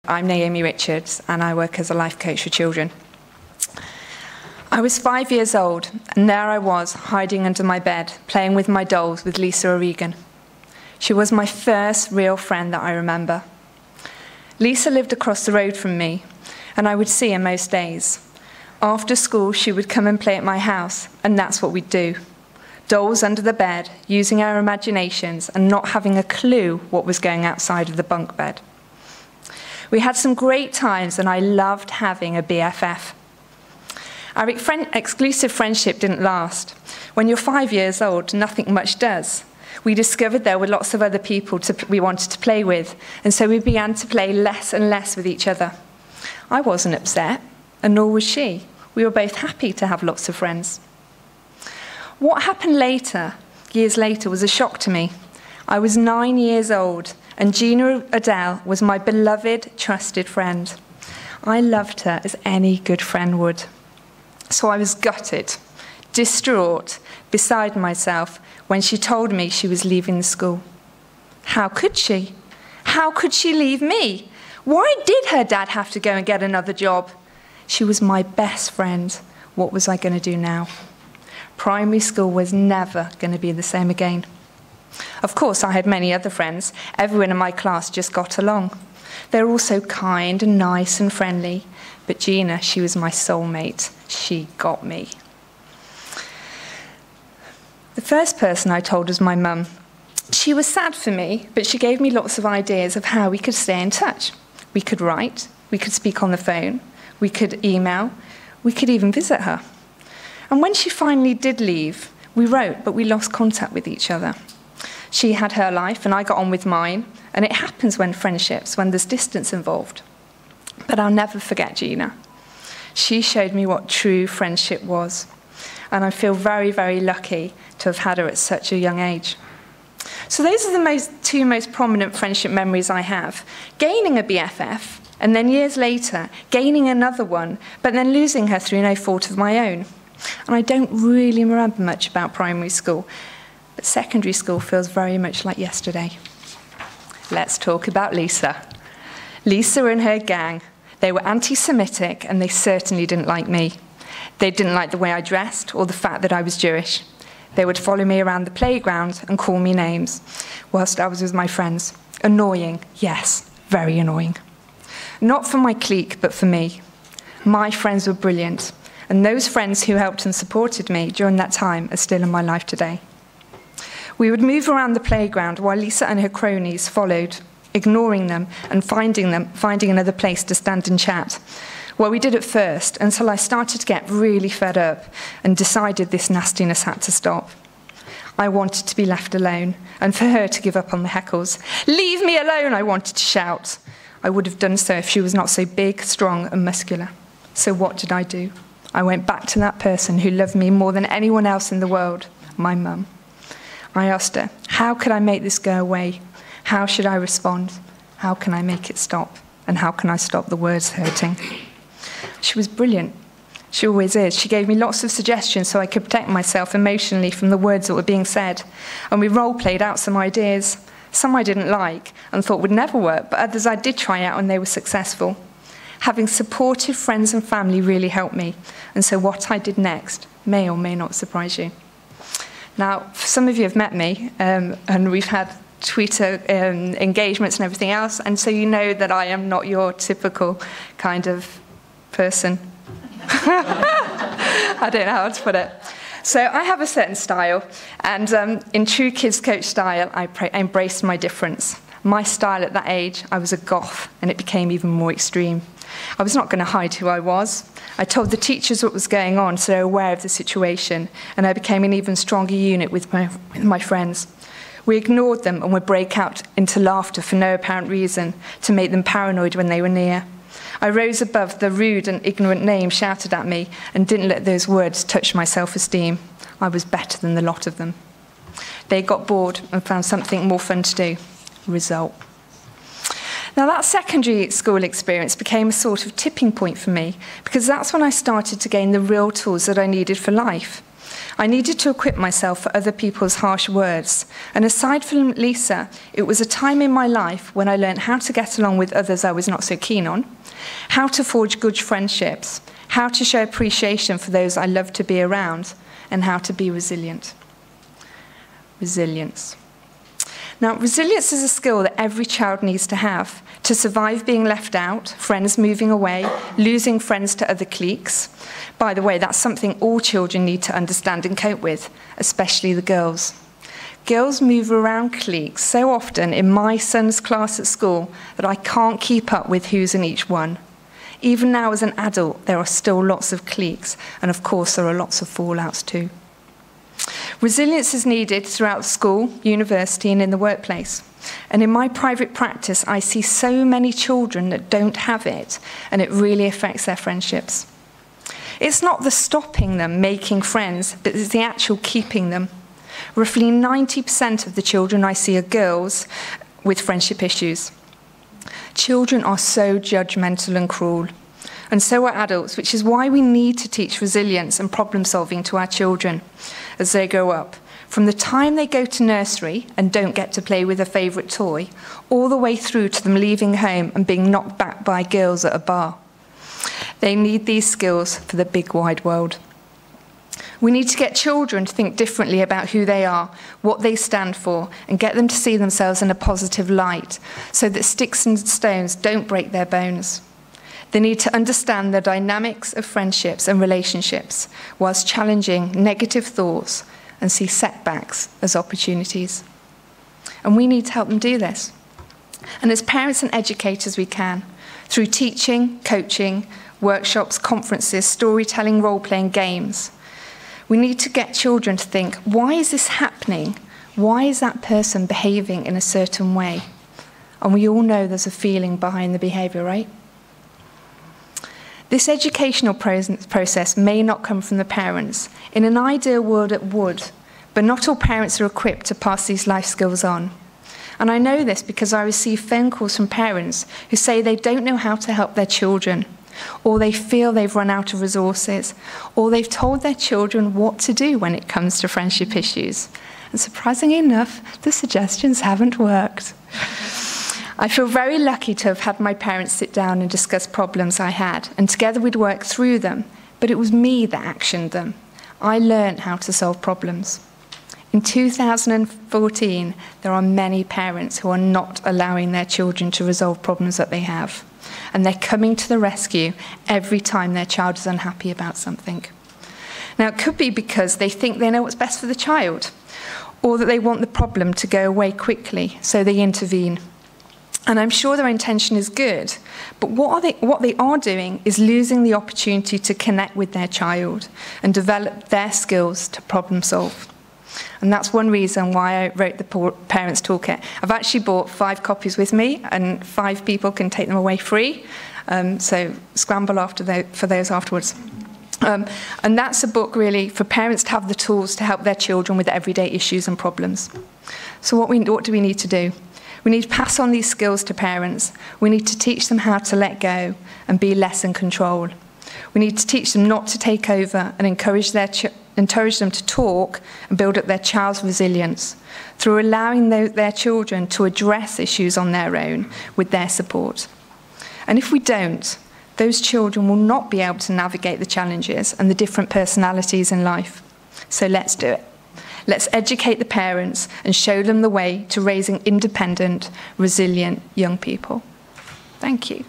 I'm Naomi Richards, and I work as a life coach for children. I was 5 years old, and there I was, hiding under my bed, playing with my dolls with Lisa O'Regan. She was my first real friend that I remember. Lisa lived across the road from me, and I would see her most days. After school, she would come and play at my house, and that's what we'd do. Dolls under the bed, using our imaginations, and not having a clue what was going outside of the bunk bed. We had some great times, and I loved having a BFF. Our exclusive friendship didn't last. When you're 5 years old, nothing much does. We discovered there were lots of other people we wanted to play with, and so we began to play less and less with each other. I wasn't upset, and nor was she. We were both happy to have lots of friends. What happened later, years later, was a shock to me. I was 9 years old, and Gina Adele was my beloved, trusted friend. I loved her as any good friend would. So I was gutted, distraught, beside myself when she told me she was leaving the school. How could she? How could she leave me? Why did her dad have to go and get another job? She was my best friend. What was I going to do now? Primary school was never going to be the same again. Of course, I had many other friends. Everyone in my class just got along. They were all so kind and nice and friendly. But Gina, she was my soulmate. She got me. The first person I told was my mum. She was sad for me, but she gave me lots of ideas of how we could stay in touch. We could write, we could speak on the phone, we could email, we could even visit her. And when she finally did leave, we wrote, but we lost contact with each other. She had her life, and I got on with mine, and it happens when there's distance involved. But I'll never forget Gina. She showed me what true friendship was, and I feel very, very lucky to have had her at such a young age. So those are the two most prominent friendship memories I have. Gaining a BFF, and then years later, gaining another one, but then losing her through no fault of my own. And I don't really remember much about primary school, but secondary school feels very much like yesterday. Let's talk about Lisa. Lisa and her gang, they were anti-Semitic, and they certainly didn't like me. They didn't like the way I dressed or the fact that I was Jewish. They would follow me around the playground and call me names whilst I was with my friends. Annoying, yes, very annoying. Not for my clique, but for me. My friends were brilliant, and those friends who helped and supported me during that time are still in my life today. We would move around the playground while Lisa and her cronies followed, ignoring them and finding another place to stand and chat. Well, we did at first, until I started to get really fed up and decided this nastiness had to stop. I wanted to be left alone, and for her to give up on the heckles. Leave me alone, I wanted to shout. I would have done so if she was not so big, strong, and muscular. So what did I do? I went back to that person who loved me more than anyone else in the world, my mum. I asked her, how could I make this go away? How should I respond? How can I make it stop? And how can I stop the words hurting? She was brilliant. She always is. She gave me lots of suggestions so I could protect myself emotionally from the words that were being said. And we role-played out some ideas. Some I didn't like and thought would never work, but others I did try out and they were successful. Having supportive friends and family really helped me. And so what I did next may or may not surprise you. Now, some of you have met me, and we've had Twitter engagements and everything else, and so you know that I am not your typical kind of person. I don't know how to put it. So I have a certain style, and in true kids coach style, I embraced my difference. My style at that age, I was a goth, and it became even more extreme. I was not going to hide who I was. I told the teachers what was going on, so they were aware of the situation, and I became an even stronger unit with my friends. We ignored them and would break out into laughter for no apparent reason to make them paranoid when they were near. I rose above the rude and ignorant names shouted at me and didn't let those words touch my self-esteem. I was better than the lot of them. They got bored and found something more fun to do. Result. Now, that secondary school experience became a sort of tipping point for me, because that's when I started to gain the real tools that I needed for life. I needed to equip myself for other people's harsh words. And aside from Lisa, it was a time in my life when I learned how to get along with others I was not so keen on, how to forge good friendships, how to show appreciation for those I love to be around, and how to be resilient. Resilience. Now, resilience is a skill that every child needs to have to survive being left out, friends moving away, losing friends to other cliques. By the way, that's something all children need to understand and cope with, especially the girls. Girls move around cliques so often in my son's class at school that I can't keep up with who's in each one. Even now as an adult, there are still lots of cliques, and of course there are lots of fallouts too. Resilience is needed throughout school, university, and in the workplace. And in my private practice, I see so many children that don't have it, and it really affects their friendships. It's not the stopping them making friends, but it's the actual keeping them. Roughly 90% of the children I see are girls with friendship issues. Children are so judgmental and cruel, and so are adults, which is why we need to teach resilience and problem solving to our children as they grow up. From the time they go to nursery and don't get to play with a favourite toy, all the way through to them leaving home and being knocked back by girls at a bar. They need these skills for the big wide world. We need to get children to think differently about who they are, what they stand for, and get them to see themselves in a positive light so that sticks and stones don't break their bones. They need to understand the dynamics of friendships and relationships whilst challenging negative thoughts and see setbacks as opportunities. And we need to help them do this. And as parents and educators we can, through teaching, coaching, workshops, conferences, storytelling, role-playing, games. We need to get children to think, why is this happening? Why is that person behaving in a certain way? And we all know there's a feeling behind the behaviour, right? This educational process may not come from the parents. In an ideal world, it would, but not all parents are equipped to pass these life skills on. And I know this because I receive phone calls from parents who say they don't know how to help their children, or they feel they've run out of resources, or they've told their children what to do when it comes to friendship issues. And surprisingly enough, the suggestions haven't worked. I feel very lucky to have had my parents sit down and discuss problems I had, and together we'd work through them, but it was me that actioned them. I learned how to solve problems. In 2014, there are many parents who are not allowing their children to resolve problems that they have, and they're coming to the rescue every time their child is unhappy about something. Now, it could be because they think they know what's best for the child, or that they want the problem to go away quickly, so they intervene. And I'm sure their intention is good, but what they are doing is losing the opportunity to connect with their child and develop their skills to problem solve. And that's one reason why I wrote the Parents Toolkit. I've actually bought 5 copies with me, and 5 people can take them away free. So scramble for those afterwards. And that's a book really for parents to have the tools to help their children with everyday issues and problems. So what do we need to do? We need to pass on these skills to parents. We need to teach them how to let go and be less in control. We need to teach them not to take over and encourage them to talk and build up their child's resilience through allowing their children to address issues on their own with their support. And if we don't, those children will not be able to navigate the challenges and the different personalities in life. So let's do it. Let's educate the parents and show them the way to raising independent, resilient young people. Thank you.